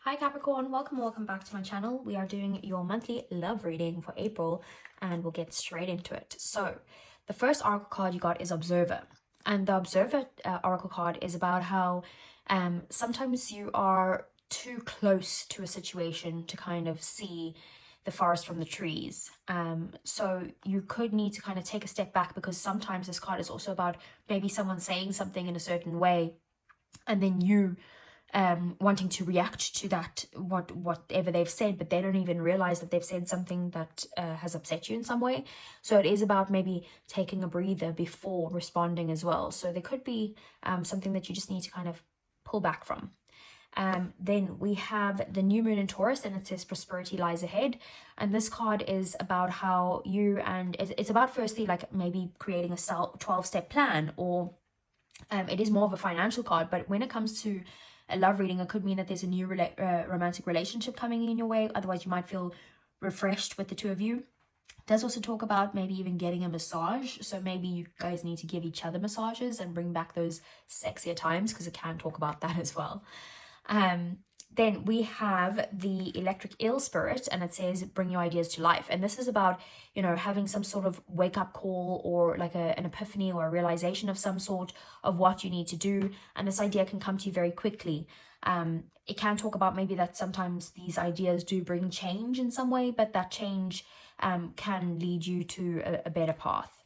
Hi Capricorn, welcome back to my channel. We are doing your monthly love reading for April and we'll get straight into it. So the first oracle card you got is Observer, and the Observer oracle card is about how sometimes you are too close to a situation to kind of see the forest from the trees. So you could need to kind of take a step back, because sometimes this card is also about maybe someone saying something in a certain way and then you wanting to react to that, whatever they've said, but they don't even realize that they've said something that has upset you in some way. So it is about maybe taking a breather before responding as well. So there could be something that you just need to kind of pull back from. Then we have the new moon in Taurus, and it says prosperity lies ahead. And this card is about how you, and it's about firstly like maybe creating a 12-step plan, or it is more of a financial card. But when it comes to a love reading, it could mean that there's a new romantic relationship coming in your way. Otherwise, you might feel refreshed with the two of you. It does also talk about maybe even getting a massage. So maybe you guys need to give each other massages and bring back those sexier times, because it can talk about that as well. Then we have the electric eel spirit, and it says bring your ideas to life. And this is about, you know, having some sort of wake up call, or like an epiphany or a realization of some sort of what you need to do. And this idea can come to you very quickly. It can talk about maybe that sometimes these ideas do bring change in some way, but that change can lead you to a better path.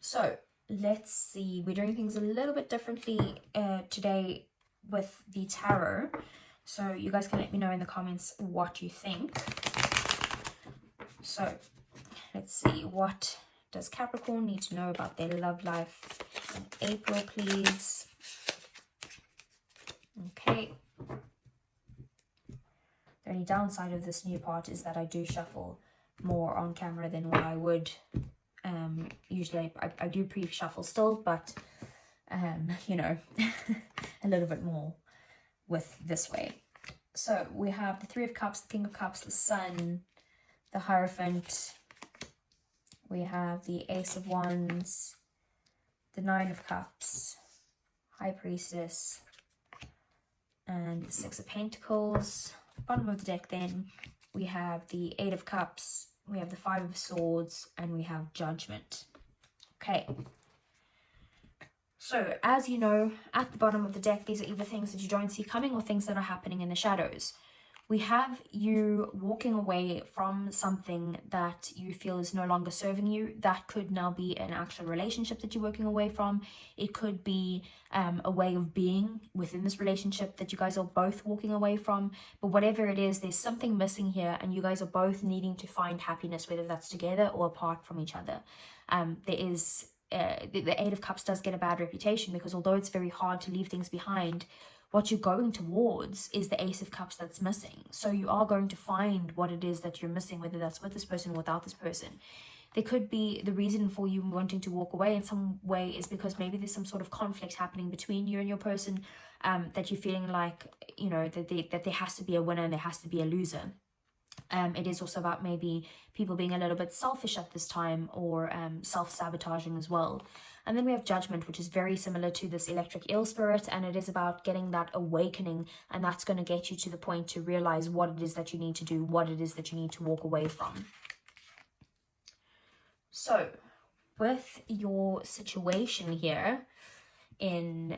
So let's see, we're doing things a little bit differently today with the tarot, so you guys can let me know in the comments what you think. So let's see, what does Capricorn need to know about their love life in April, please? Okay, the only downside of this new part is that I do shuffle more on camera than what I would usually. I do pre-shuffle still, but you know, a little bit more with this way. So we have the Three of Cups, the King of Cups, the Sun, the Hierophant. We have the Ace of Wands, the Nine of Cups, High Priestess, and the Six of Pentacles. Bottom of the deck then, we have the Eight of Cups, we have the Five of Swords, and we have Judgment. Okay. So, as you know, at the bottom of the deck, these are either things that you don't see coming or things that are happening in the shadows. We have you walking away from something that you feel is no longer serving you. That could now be an actual relationship that you're working away from. It could be a way of being within this relationship that you guys are both walking away from. But whatever it is, there's something missing here, and you guys are both needing to find happiness, whether that's together or apart from each other. The Eight of Cups does get a bad reputation, because although it's very hard to leave things behind, what you're going towards is the Ace of Cups that's missing. So you are going to find what it is that you're missing, whether that's with this person or without this person. There could be the reason for you wanting to walk away in some way is because maybe there's some sort of conflict happening between you and your person, that you're feeling like, you know, that there has to be a winner and there has to be a loser. It is also about maybe people being a little bit selfish at this time, or self-sabotaging as well. And then we have Judgment, which is very similar to this electric eel spirit, and it is about getting that awakening, and that's going to get you to the point to realize what it is that you need to do, what it is that you need to walk away from. So with your situation here in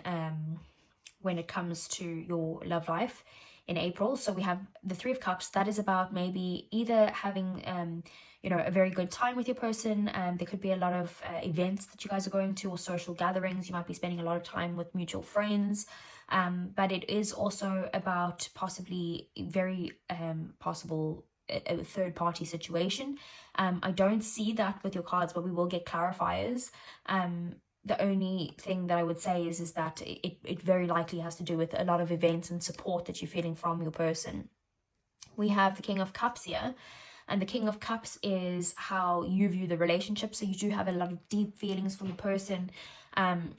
when it comes to your love life in April, so we have the Three of Cups. That is about maybe either having you know, a very good time with your person. There could be a lot of events that you guys are going to, or social gatherings. You might be spending a lot of time with mutual friends, but it is also about possibly very possible a third-party situation. I don't see that with your cards, but we will get clarifiers. The only thing that I would say is that it very likely has to do with a lot of events and support that you're feeling from your person. We have the King of Cups here, and the King of Cups is how you view the relationship. So you do have a lot of deep feelings for your person,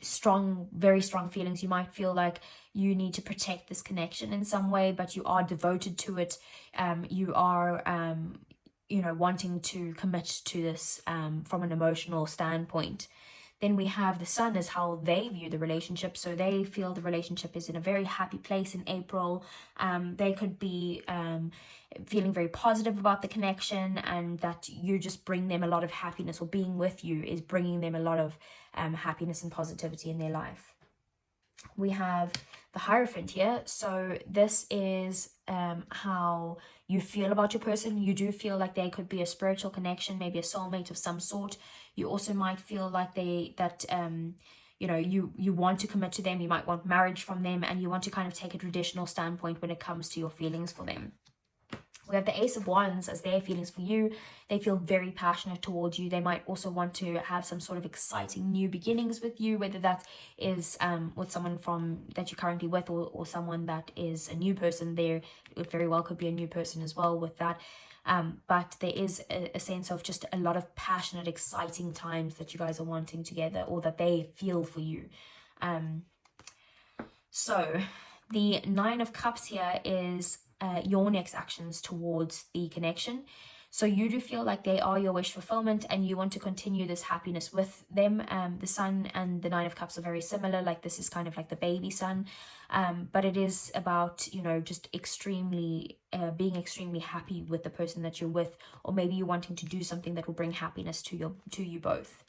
strong, very strong feelings. You might feel like you need to protect this connection in some way, but you are devoted to it. You are, you know, wanting to commit to this from an emotional standpoint. Then we have the sun as how they view the relationship. So they feel the relationship is in a very happy place in April. They could be feeling very positive about the connection, and that you just bring them a lot of happiness, or being with you is bringing them a lot of happiness and positivity in their life. We have the Hierophant here. So this is how you feel about your person. You do feel like they could be a spiritual connection, maybe a soulmate of some sort. You also might feel like you know, you want to commit to them. You might want marriage from them, and you want to kind of take a traditional standpoint when it comes to your feelings for them. We have the Ace of Wands as their feelings for you. They feel very passionate towards you. They might also want to have some sort of exciting new beginnings with you, whether that is with someone that you're currently with, or someone that is a new person. There, it very well could be a new person as well with that. But there is a sense of just a lot of passionate, exciting times that you guys are wanting together, or that they feel for you. So the Nine of Cups here is your next actions towards the connection. So you do feel like they are your wish fulfillment, and you want to continue this happiness with them. The Sun and the Nine of Cups are very similar. Like, this is kind of like the baby sun, but it is about, you know, just extremely being extremely happy with the person that you're with, or maybe you're wanting to do something that will bring happiness to you both.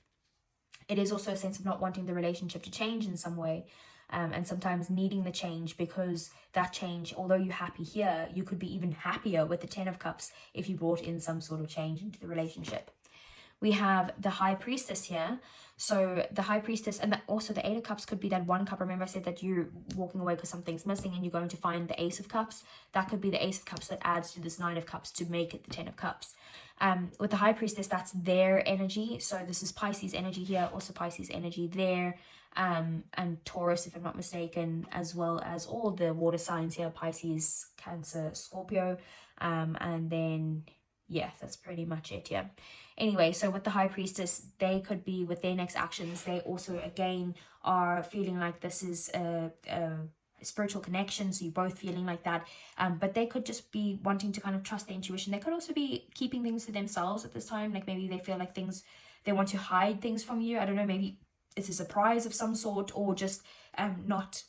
It is also a sense of not wanting the relationship to change in some way. And sometimes needing the change, because that change, although you're happy here, you could be even happier with the Ten of Cups if you brought in some sort of change into the relationship. We have the High Priestess here. So the High Priestess, and also the Eight of Cups could be that one cup. Remember I said that you're walking away because something's missing and you're going to find the Ace of Cups. That could be the Ace of Cups that adds to this Nine of Cups to make it the Ten of Cups. With the High Priestess, that's their energy. So this is Pisces energy here, also Pisces energy there. And Taurus, if I'm not mistaken, as well as all the water signs here, Pisces, Cancer, Scorpio, and then yeah, that's pretty much it. Yeah, anyway, so with the High Priestess, they could be, with their next actions, they also again are feeling like this is a spiritual connection, so you're both feeling like that, but they could just be wanting to kind of trust their intuition. They could also be keeping things to themselves at this time. Like, maybe they feel like they want to hide things from you. I don't know, maybe it's a surprise of some sort, or just not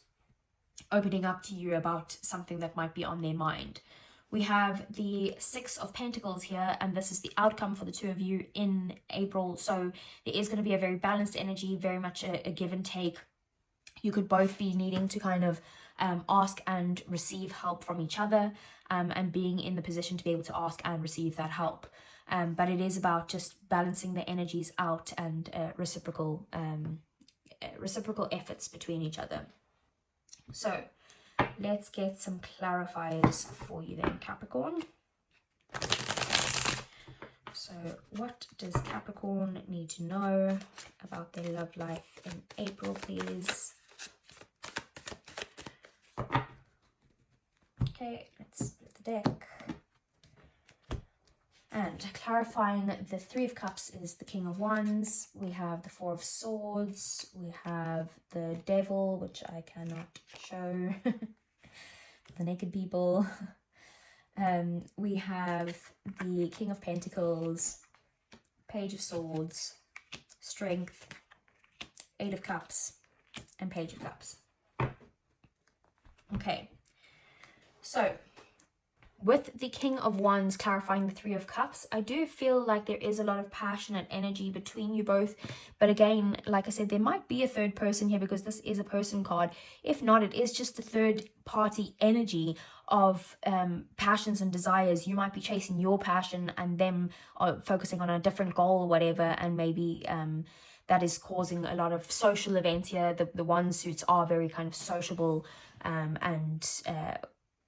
opening up to you about something that might be on their mind. We have the Six of Pentacles here, and this is the outcome for the two of you in April. So there is going to be a very balanced energy, very much a give and take. You could both be needing to kind of ask and receive help from each other, and being in the position to be able to ask and receive that help. But it is about just balancing the energies out, and reciprocal efforts between each other. So let's get some clarifiers for you then, Capricorn. So what does Capricorn need to know about their love life in April, please? Okay, let's split the deck. And clarifying, the Three of Cups is the King of Wands. We have the Four of Swords. We have the Devil, which I cannot show. The naked people. We have the King of Pentacles, Page of Swords, Strength, Eight of Cups, and Page of Cups. Okay, so with the King of Wands clarifying the Three of Cups, I do feel like there is a lot of passionate energy between you both. But again, like I said, there might be a third person here, because this is a person card. If not, it is just a third party energy of passions and desires. You might be chasing your passion, and them are focusing on a different goal or whatever, and maybe that is causing a lot of social events here. The one suits are very kind of sociable and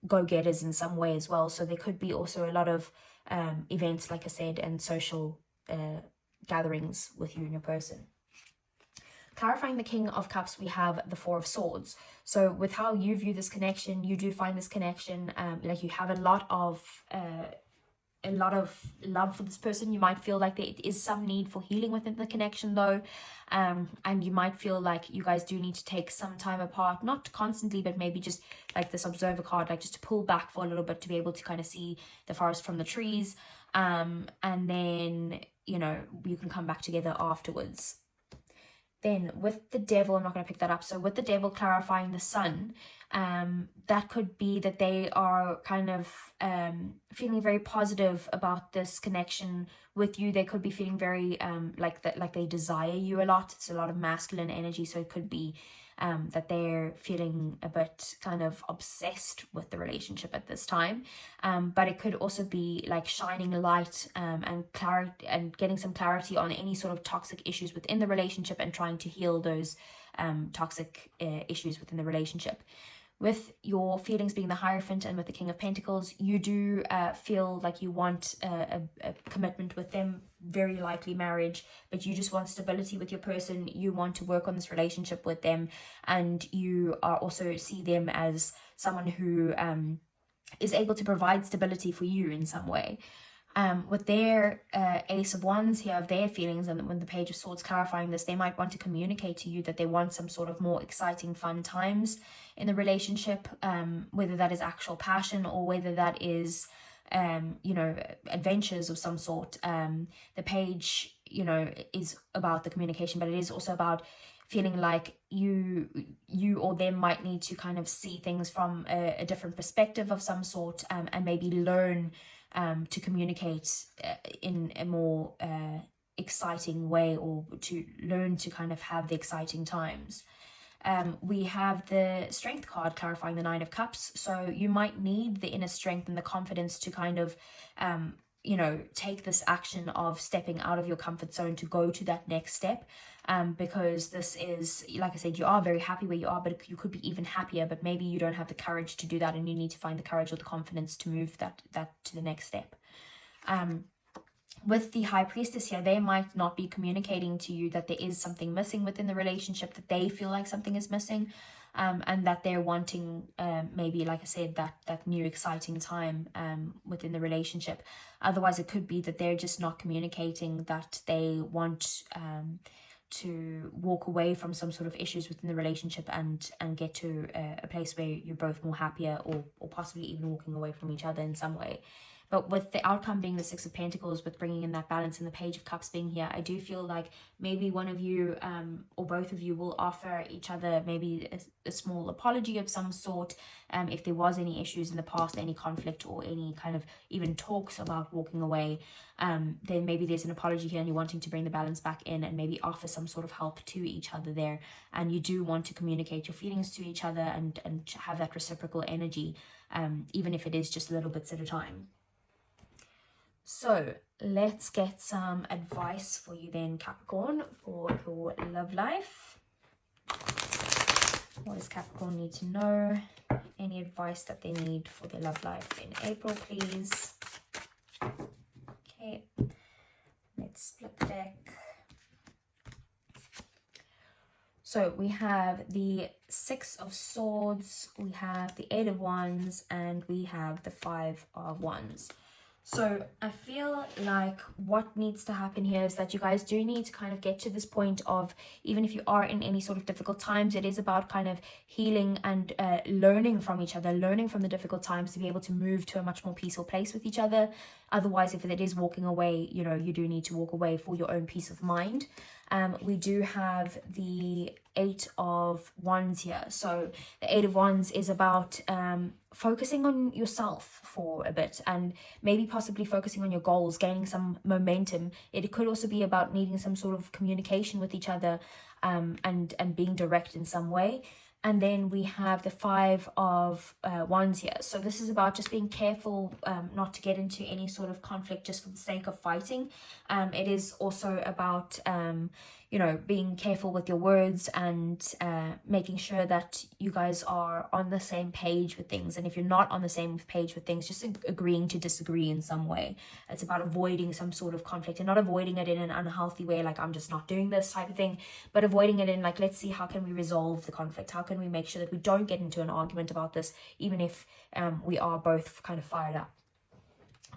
go-getters in some way as well. So there could be also a lot of events, like I said, and social gatherings with you and your person. Clarifying the King of Cups, we have the Four of Swords. So with how you view this connection, you do find this connection like you have a lot of love for this person. You might feel like there is some need for healing within the connection though, and you might feel like you guys do need to take some time apart, not constantly, but maybe just like this Observer card, like just to pull back for a little bit to be able to kind of see the forest from the trees, and then, you know, you can come back together afterwards. Then with the devil, I'm not going to pick that up. So with the devil clarifying the sun, that could be that they are kind of feeling very positive about this connection with you. They could be feeling very like that, like they desire you a lot. It's a lot of masculine energy, so it could be that they're feeling a bit kind of obsessed with the relationship at this time. But it could also be like shining light and clarity, and getting some clarity on any sort of toxic issues within the relationship, and trying to heal those toxic issues within the relationship. With your feelings being the Hierophant and with the King of Pentacles, you do feel like you want a commitment with them, very likely marriage, but you just want stability with your person. You want to work on this relationship with them, and you are also see them as someone who is able to provide stability for you in some way. With their Ace of Wands here, of their feelings, and when the Page of Swords clarifying this, they might want to communicate to you that they want some sort of more exciting, fun times in the relationship, whether that is actual passion or whether that is, you know, adventures of some sort. The Page, you know, is about the communication, but it is also about feeling like you or them might need to kind of see things from a different perspective of some sort, and maybe learn to communicate in a more exciting way, or to learn to kind of have the exciting times. We have the Strength card clarifying the Nine of Cups. So you might need the inner strength and the confidence to kind of, you know, take this action of stepping out of your comfort zone to go to that next step. Because this is, like I said, you are very happy where you are, but you could be even happier, but maybe you don't have the courage to do that, and you need to find the courage or the confidence to move that to the next step. With the High Priestess here, they might not be communicating to you that there is something missing within the relationship, that they feel like something is missing, and that they're wanting maybe, like I said, that new exciting time within the relationship. Otherwise, it could be that they're just not communicating that they want to walk away from some sort of issues within the relationship and get to a place where you're both more happier, or possibly even walking away from each other in some way. But with the outcome being the Six of Pentacles, with bringing in that balance, and the Page of Cups being here, I do feel like maybe one of you or both of you will offer each other maybe a small apology of some sort, if there was any issues in the past, any conflict, or any kind of even talks about walking away. Then maybe there's an apology here, and you're wanting to bring the balance back in, and maybe offer some sort of help to each other there. And you do want to communicate your feelings to each other, and have that reciprocal energy, even if it is just little bits at a time. So let's get some advice for you then, Capricorn, for your love life. What does Capricorn need to know? Any advice that they need for their love life in April, please. Okay, let's split the deck. So we have the Six of Swords, we have the Eight of Wands, and we have the Five of Wands. So I feel like what needs to happen here is that you guys do need to kind of get to this point of, even if you are in any sort of difficult times, it is about kind of healing and learning from each other, learning from the difficult times to be able to move to a much more peaceful place with each other. Otherwise, if it is walking away, you know, you do need to walk away for your own peace of mind. We do have the Eight of Wands here. So the Eight of Wands is about focusing on yourself for a bit, and maybe possibly focusing on your goals, gaining some momentum. It could also be about needing some sort of communication with each other, and being direct in some way. And then we have the Five of Wands here. So this is about just being careful not to get into any sort of conflict just for the sake of fighting. It is also about, you know, being careful with your words, and making sure that you guys are on the same page with things. And if you're not on the same page with things, just agreeing to disagree in some way. It's about avoiding some sort of conflict, and not avoiding it in an unhealthy way, like I'm just not doing this type of thing, but avoiding it in like, let's see, how can we resolve the conflict? How can we make sure that we don't get into an argument about this, even if we are both kind of fired up?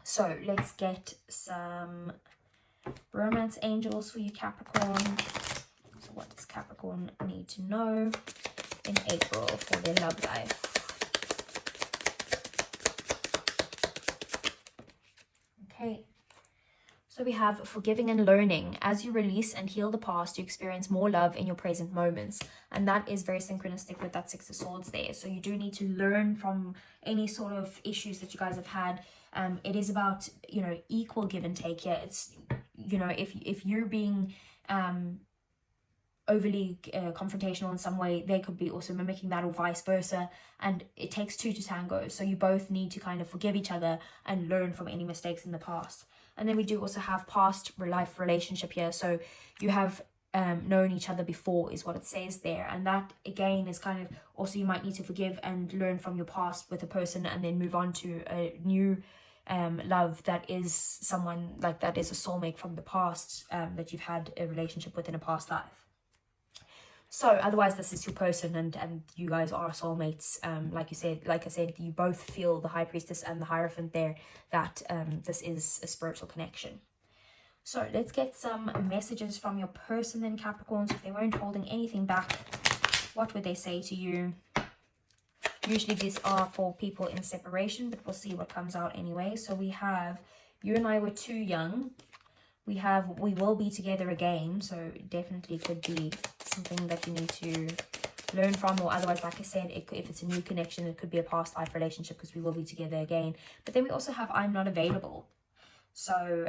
So let's get some romance angels for you, Capricorn. So what does Capricorn need to know in April for their love life? Okay, So we have forgiving and learning. As you release and heal the past, you experience more love in your present moments. And that is very synchronistic with that Six of Swords there. So you do need to learn from any sort of issues that you guys have had. It is about, you know, equal give and take here. It's, you know, if you're being overly confrontational in some way, they could be also mimicking that, or vice versa, and it takes two to tango. So you both need to kind of forgive each other and learn from any mistakes in the past. And then we do also have past life relationship here. So you have known each other before is what it says there, and that again is kind of also, you might need to forgive and learn from your past with a person, and then move on to a new love that is someone like that is a soulmate from the past, that you've had a relationship with in a past life. So otherwise, this is your person, and you guys are soulmates. Like I said, you both feel the High Priestess and the Hierophant there, that this is a spiritual connection. So let's get some messages from your person then, Capricorns. If they weren't holding anything back, what would they say to you? Usually these are for people in separation, but we'll see what comes out anyway. So we have, you and I were too young. We have, we will be together again. So definitely could be something that you need to learn from, or otherwise, like I said, if it's a new connection, it could be a past life relationship, because we will be together again. But then we also have I'm not available. So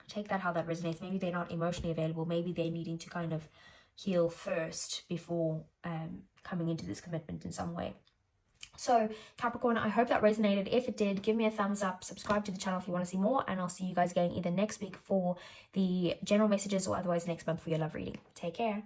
take that how that resonates. Maybe they're not emotionally available. Maybe they're needing to kind of heal first before coming into this commitment in some way. So Capricorn, I hope that resonated. If it did, give me a thumbs up, subscribe to the channel if you want to see more, and I'll see you guys again either next week for the general messages, or otherwise next month for your love reading. Take care.